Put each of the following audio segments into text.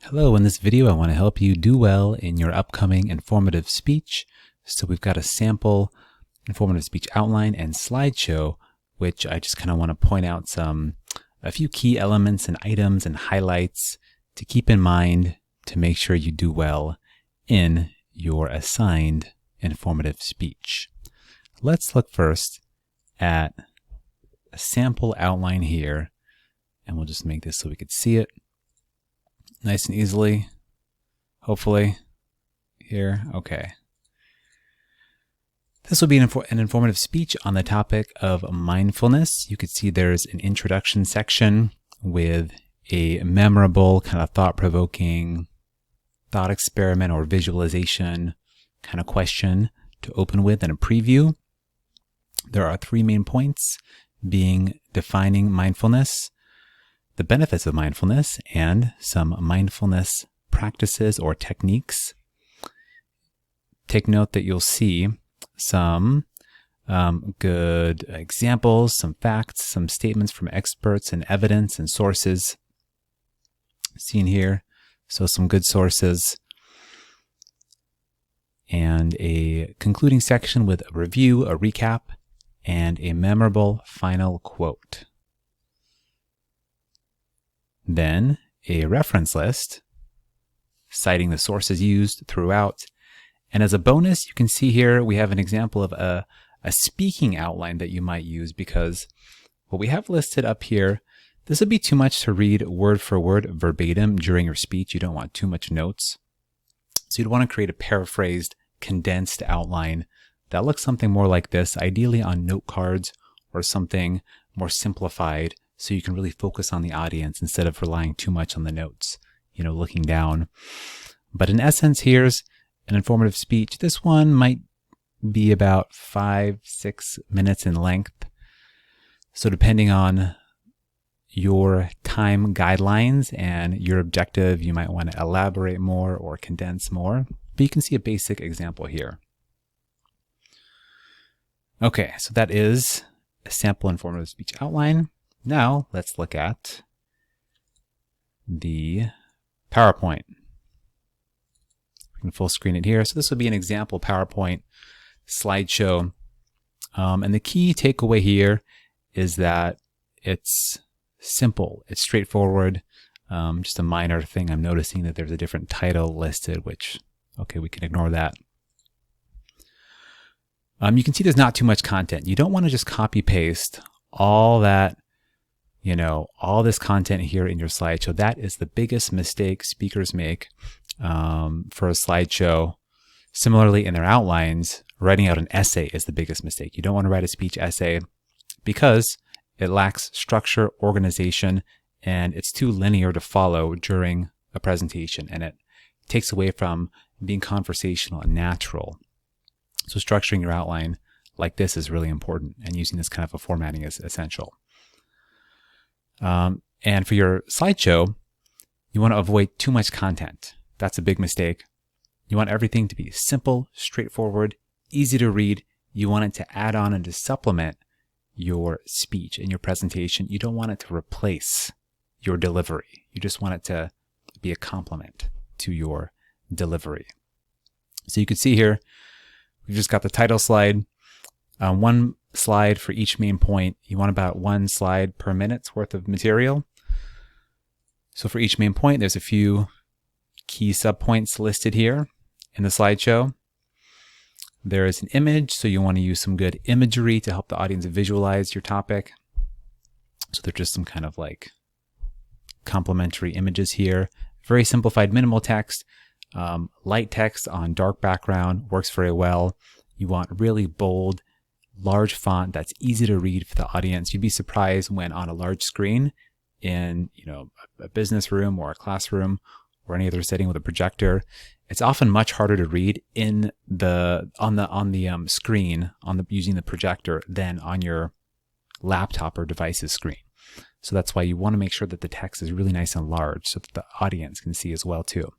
Hello, in this video I want to help you do well in your upcoming informative speech. So we've got a sample informative speech outline and slideshow, which I just kind of want to point out a few key elements and items and highlights to keep in mind to make sure you do well in your assigned informative speech. Let's look first at a sample outline here, and we'll just make this so we could see it nice and easily, hopefully, here. Okay. This will be an informative speech on the topic of mindfulness. You can see there's an introduction section with a memorable, kind of thought-provoking thought experiment or visualization kind of question to open with and a preview. There are three main points, being defining mindfulness, the benefits of mindfulness, and some mindfulness practices or techniques. Take note that you'll see some good examples, some facts, some statements from experts and evidence and sources seen here. So some good sources. And a concluding section with a review, a recap, and a memorable final quote. Then a reference list citing the sources used throughout. And as a bonus, you can see here we have an example of a speaking outline that you might use, because what we have listed up here, this would be too much to read word for word verbatim during your speech. You don't want too much notes. So you'd want to create a paraphrased, condensed outline that looks something more like this, ideally on note cards or something more simplified, so you can really focus on the audience instead of relying too much on the notes, looking down. But in essence, here's an informative speech. This one might be about 5-6 minutes in length. So depending on your time guidelines and your objective, you might want to elaborate more or condense more. But you can see a basic example here. Okay, so that is a sample informative speech outline. Now let's look at the PowerPoint. We can full screen it here. So this will be an example PowerPoint slideshow. And the key takeaway here is that it's simple, it's straightforward. Just a minor thing, I'm noticing that there's a different title listed, which, okay, we can ignore that. You can see there's not too much content. You don't want to just copy paste all that, all this content here in your slideshow. That is the biggest mistake speakers make for a slideshow. Similarly, in their outlines, writing out an essay is the biggest mistake. You don't want to write a speech essay because it lacks structure, organization, and it's too linear to follow during a presentation, and it takes away from being conversational and natural. So structuring your outline like this is really important, and using this kind of a formatting is essential. And for your slideshow, you want to avoid too much content. That's a big mistake. You want everything to be simple, straightforward, easy to read. You want it to add on and to supplement your speech and your presentation. You don't want it to replace your delivery. You just want it to be a complement to your delivery. So you can see here, we've just got the title slide, one slide for each main point. You want about one slide per minute's worth of material. So for each main point, there's a few key subpoints listed here in the slideshow. There is an image, so you want to use some good imagery to help the audience visualize your topic. So they're just some kind of like complementary images here. Very simplified, minimal text. Light text on dark background works very well. You want really bold, large font that's easy to read for the audience. You'd be surprised when on a large screen in a business room or a classroom or any other setting with a projector, it's often much harder to read on the screen using the projector than on your laptop or device's screen. So that's why you want to make sure that the text is really nice and large so that the audience can see as well too.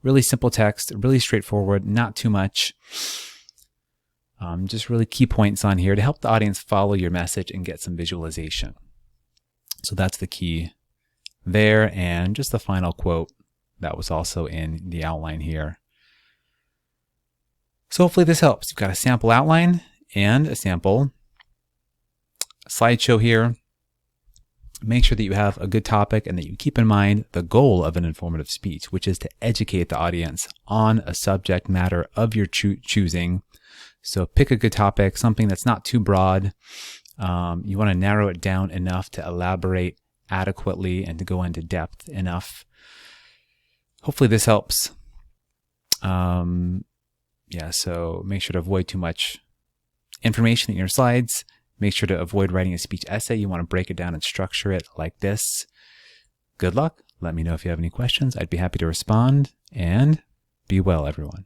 Really simple text, really straightforward, not too much. Just really key points on here to help the audience follow your message and get some visualization. So that's the key there. And just the final quote that was also in the outline here. So hopefully this helps. You've got a sample outline and a sample slideshow here. Make sure that you have a good topic and that you keep in mind the goal of an informative speech, which is to educate the audience on a subject matter of your choosing. So pick a good topic, something that's not too broad. You want to narrow it down enough to elaborate adequately and to go into depth enough. Hopefully this helps. So make sure to avoid too much information in your slides. Make sure to avoid writing a speech essay. You want to break it down and structure it like this. Good luck. Let me know if you have any questions. I'd be happy to respond, and be well, everyone.